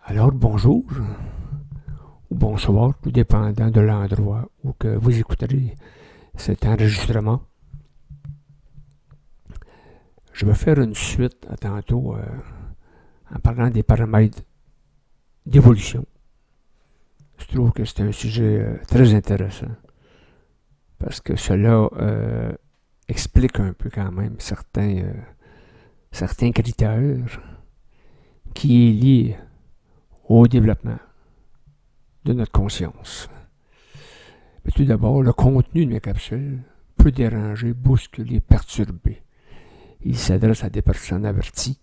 Alors bonjour ou bonsoir, tout dépendant de l'endroit où que vous écouterez cet enregistrement. Je vais faire une suite à tantôt en parlant des paramètres d'évolution. Je trouve que c'est un sujet très intéressant parce que cela explique un peu quand même certains critères qui est lié au développement de notre conscience. Mais tout d'abord, le contenu de mes capsules peut déranger, bousculer, perturber. Il s'adresse à des personnes averties.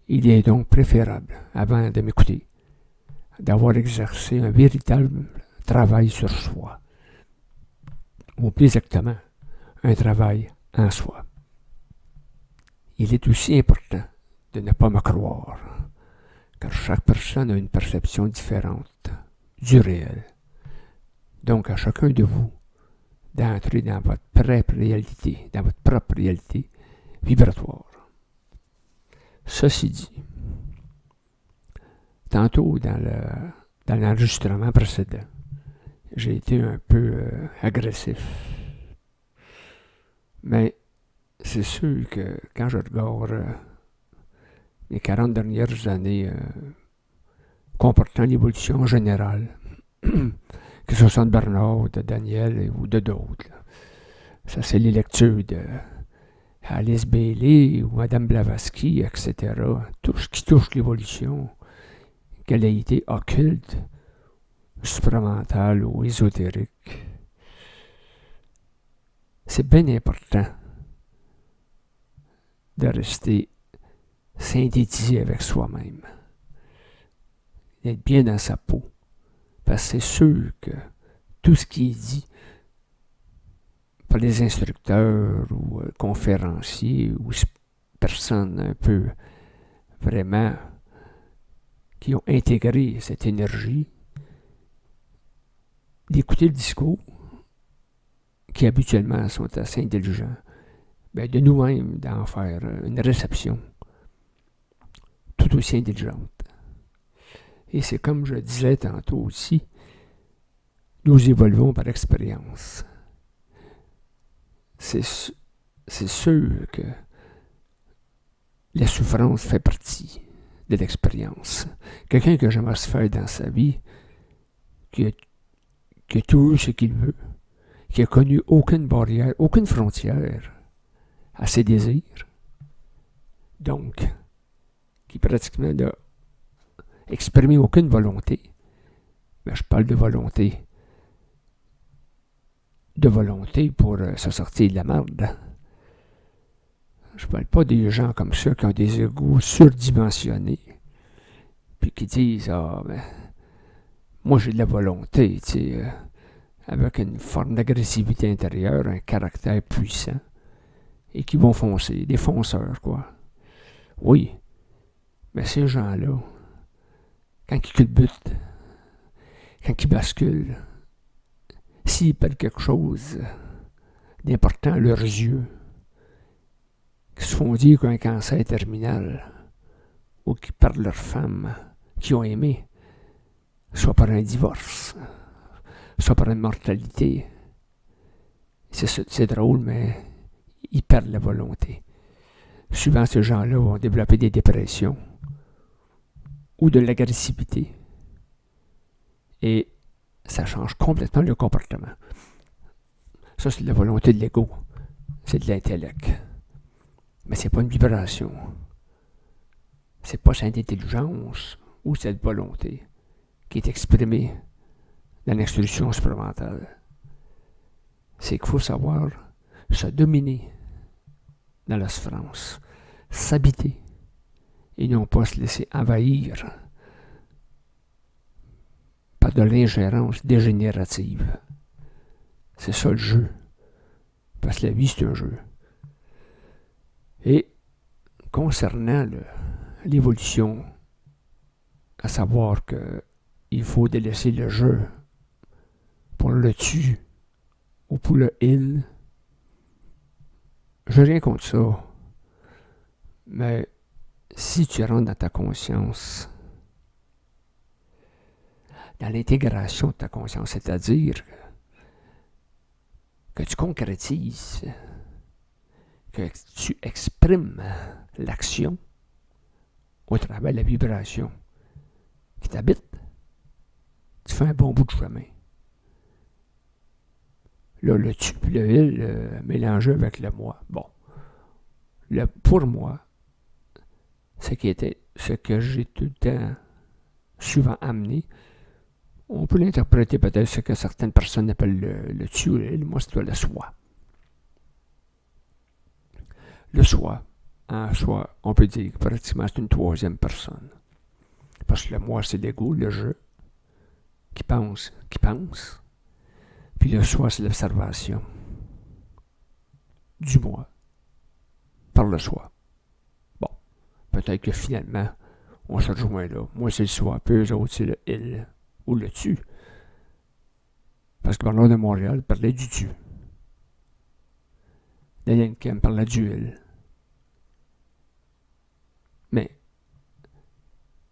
Il est donc préférable, avant de m'écouter, d'avoir exercé un véritable travail sur soi. Ou plus exactement, un travail en soi. Il est aussi important de ne pas me croire, car chaque personne a une perception différente du réel. Donc à chacun de vous d'entrer dans votre propre réalité vibratoire. Ceci dit, tantôt dans l'enregistrement précédent, j'ai été un peu agressif. Mais c'est sûr que quand je regarde les 40 dernières années comportant l'évolution générale, que ce soit de Bernard, de Daniel ou de d'autres, ça c'est les lectures de Alice Bailey ou Madame Blavatsky, etc. Tout ce qui touche l'évolution, qu'elle ait été occulte, supramentale ou ésotérique. C'est bien important de rester synthétisé avec soi-même, d'être bien dans sa peau, parce que c'est sûr que tout ce qui est dit par les instructeurs ou conférenciers ou personnes un peu vraiment qui ont intégré cette énergie, d'écouter le discours, qui habituellement sont assez indulgents, ben de nous-mêmes d'en faire une réception tout aussi indulgente. Et c'est comme je disais tantôt aussi, nous évoluons par expérience. C'est sûr que la souffrance fait partie de l'expérience. Quelqu'un qui n'a jamais se faire dans sa vie, qui a tout eu ce qu'il veut, qui a connu aucune barrière, aucune frontière à ses désirs, donc qui pratiquement n'a exprimé aucune volonté. Mais je parle de volonté pour se sortir de la merde. Je parle pas des gens comme ça qui ont des égos surdimensionnés, puis qui disent moi j'ai de la volonté, tu sais, avec une forme d'agressivité intérieure, un caractère puissant, et qui vont foncer, des fonceurs, quoi. Oui, mais ces gens-là, quand ils culbutent, quand ils basculent, s'ils perdent quelque chose d'important à leurs yeux, qui se font dire qu'un cancer terminal, ou qui perdent leur femme, qu'ils ont aimé, soit par un divorce, soit par une mortalité. C'est drôle, mais ils perdent la volonté. Souvent, ces gens-là vont développer des dépressions ou de l'agressivité. Et ça change complètement le comportement. Ça, c'est de la volonté de l'ego. C'est de l'intellect. Mais c'est pas une vibration. C'est pas cette intelligence ou cette volonté qui est exprimée dans l'instruction supplémentaire. C'est qu'il faut savoir se dominer dans la souffrance, s'habiter et non pas se laisser envahir par de l'ingérence dégénérative. C'est ça le jeu. Parce que la vie, c'est un jeu. Et concernant l'évolution, à savoir qu'il faut délaisser le jeu pour le tu ou pour le il, je n'ai rien contre ça. Mais si tu rentres dans ta conscience, dans l'intégration de ta conscience, c'est-à-dire que tu concrétises, que tu exprimes l'action au travers de la vibration qui t'habite, tu fais un bon bout de chemin. Là, le tu et le il mélangé avec le moi. Bon. Pour moi, ce que j'ai tout le temps souvent amené, on peut l'interpréter peut-être ce que certaines personnes appellent le tu ou le il. Moi, c'est le soi. Le soi, en soi, on peut dire que pratiquement c'est une troisième personne. Parce que le moi, c'est l'ego, le je, qui pense. Puis le soi, c'est l'observation du moi par le soi. Bon, peut-être que finalement, on se rejoint là. Moi, c'est le soi, puis eux autres, c'est le il ou le tu. Parce que Bernard de Montréal parlait du tu. Daniel Kem parlait du il. Mais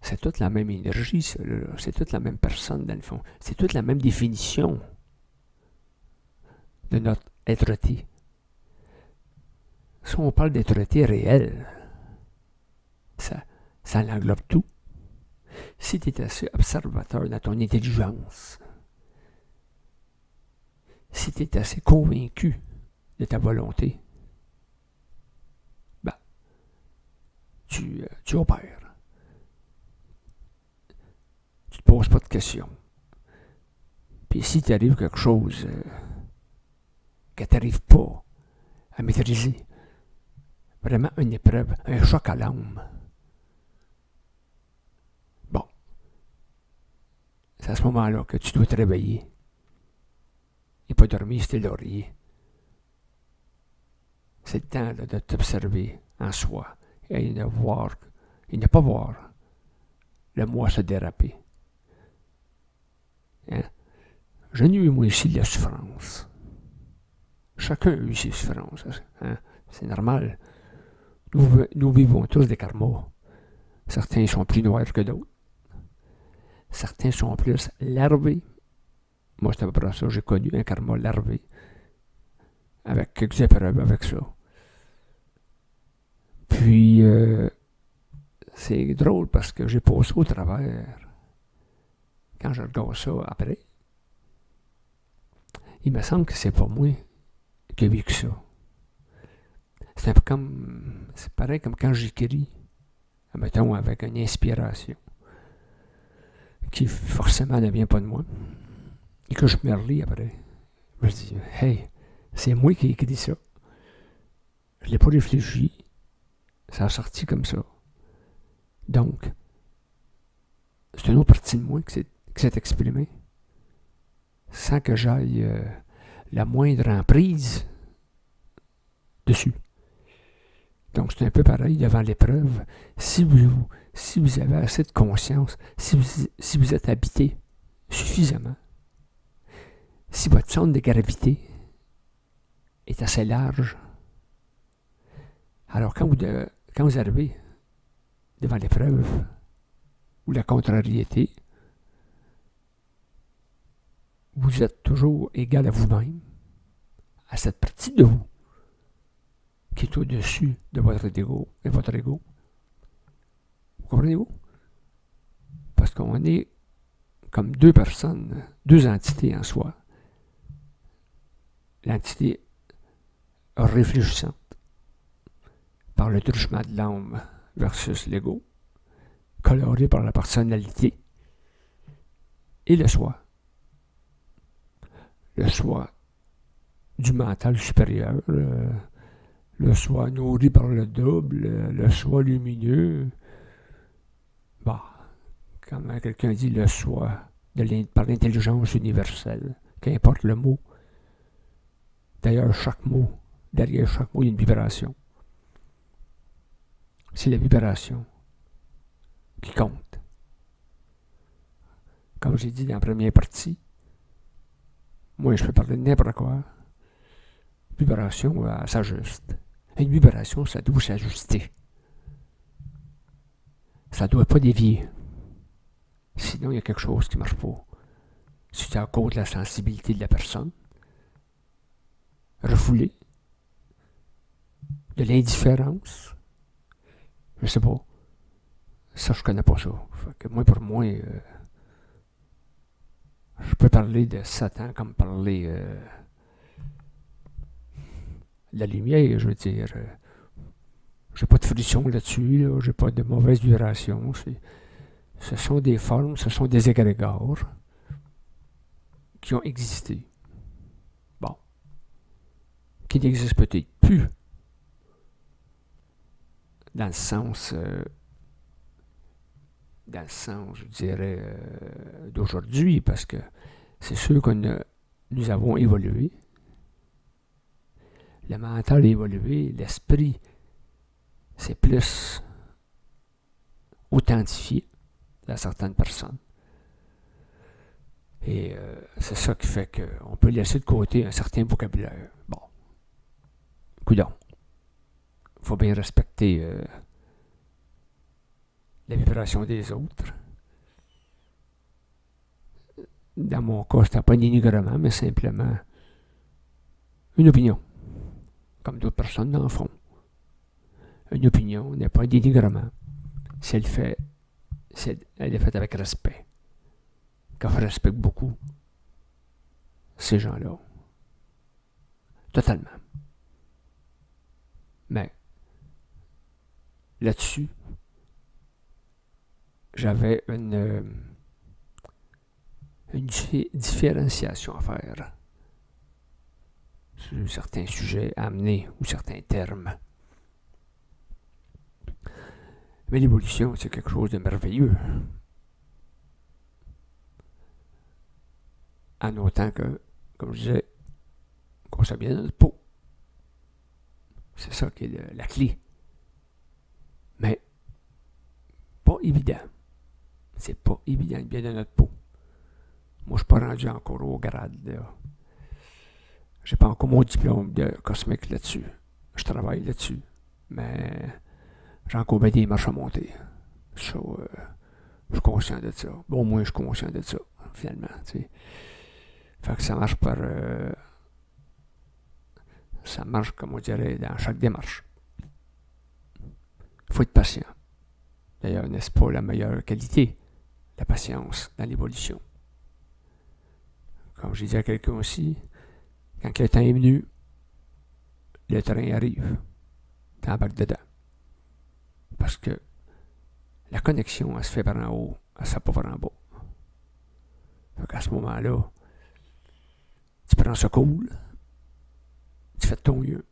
c'est toute la même énergie, ça, là. C'est toute la même personne, dans le fond. C'est toute la même définition de notre être-té. Si on parle d'être-té réel, ça l'englobe tout. Si tu es assez observateur dans ton intelligence, si tu es assez convaincu de ta volonté, ben, tu opères. Tu te poses pas de questions. Puis si t'arrive quelque chose que t'arrives pas à maîtriser, vraiment une épreuve, un choc à l'âme, bon, c'est à ce moment-là que tu dois te réveiller et pas dormir sur tes lauriers. C'est le temps là, de t'observer en soi et de ne pas voir le moi se déraper. Hein? J'ai eu moi ici de la souffrance. Chacun a eu ses souffrances. Hein? C'est normal. Nous vivons tous des karmas. Certains sont plus noirs que d'autres. Certains sont plus larvés. Moi, c'est à peu près ça. J'ai connu un karma larvé. Avec quelques épreuves avec ça. Puis, c'est drôle parce que j'ai passé au travers. Quand je regarde ça après, il me semble que c'est pas moi qui ai vécu ça. C'est un peu comme, c'est pareil comme quand j'écris, mettons avec une inspiration, qui forcément ne vient pas de moi, et que je me relis après. Je me dis, hey, c'est moi qui ai écrit ça. Je l'ai pas réfléchi, ça a sorti comme ça. Donc, c'est une autre partie de moi qui s'est exprimée, sans que j'aille la moindre emprise dessus. Donc, c'est un peu pareil devant l'épreuve. Si vous avez assez de conscience, si vous êtes habité suffisamment, si votre zone de gravité est assez large, alors quand vous arrivez devant l'épreuve ou la contrariété, vous êtes toujours égal à vous-même, à cette partie de vous qui est au-dessus de votre ego. Vous comprenez-vous? Parce qu'on est comme deux personnes, deux entités en soi. L'entité réfléchissante par le truchement de l'âme versus l'ego, coloré par la personnalité, et le soi. Le soi du mental supérieur, le soi nourri par le double, le soi lumineux. Bah, comme quelqu'un dit, le soi par l'intelligence universelle, qu'importe le mot. D'ailleurs, derrière chaque mot, il y a une vibration. C'est la vibration qui compte. Comme j'ai dit dans la première partie, moi, je peux parler de n'importe quoi. Vibration, elle s'ajuste. Une vibration, ça doit s'ajuster. Ça ne doit pas dévier. Sinon, il y a quelque chose qui ne marche pas. Si c'est à cause de la sensibilité de la personne, refoulé, de l'indifférence, je sais pas. Ça, je connais pas ça. Fait que moi, pour moi, je peux parler de Satan comme parler de la lumière, je veux dire. J'ai pas de friction là-dessus, là, j'ai pas de mauvaise vibration. Ce sont des formes, ce sont des égrégores qui ont existé. Bon. Qui n'existent peut-être plus dans le sens, je dirais, d'aujourd'hui, parce que c'est sûr que nous avons évolué. Le mental a évolué, l'esprit c'est plus authentifié à certaines personnes. Et c'est ça qui fait qu'on peut laisser de côté un certain vocabulaire. Bon, coudonc. Il faut bien respecter la vibration des autres. Dans mon cas, c'était pas un dénigrement, mais simplement une opinion. Comme d'autres personnes en font. Une opinion n'est pas un dénigrement. Si elle fait, elle est faite avec respect. Car je respecte beaucoup ces gens-là. Totalement. Mais là-dessus, j'avais une différenciation à faire sur certains sujets à amener ou certains termes. Mais l'évolution, c'est quelque chose de merveilleux. En autant que, comme je disais, qu'on soit bien dans notre peau. C'est ça qui est la clé. Mais, pas évident. C'est pas évident de bien dans notre peau. Moi, je ne suis pas rendu encore au grade, là. J'ai pas encore mon diplôme de cosmique là-dessus. Je travaille là-dessus. Mais j'ai encore bien des marches à monter. Ça, je suis conscient de ça. Bon, au moins, je suis conscient de ça, finalement. T'sais. Fait que ça marche par... ça marche, comme on dirait, dans chaque démarche. Il faut être patient. D'ailleurs, n'est-ce pas la meilleure qualité? La patience dans l'évolution. Comme j'ai dit à quelqu'un aussi, quand le temps est venu, le train arrive. T'embarques dedans. Parce que la connexion, elle se fait par en haut, elle se fait pas par en bas. Fait qu'à ce moment-là, tu prends ça cool, tu fais de ton mieux,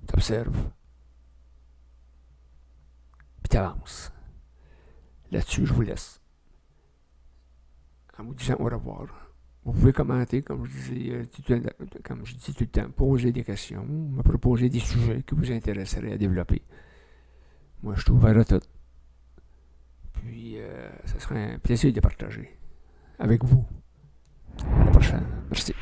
tu observes, puis tu avances. Là-dessus, je vous laisse. En vous disant au revoir. Vous pouvez commenter, comme je dis tout le temps, poser des questions, me proposer des sujets qui vous intéresseraient à développer. Moi, je suis ouvert à tout. Puis, ce serait un plaisir de partager avec vous. À la prochaine. Merci.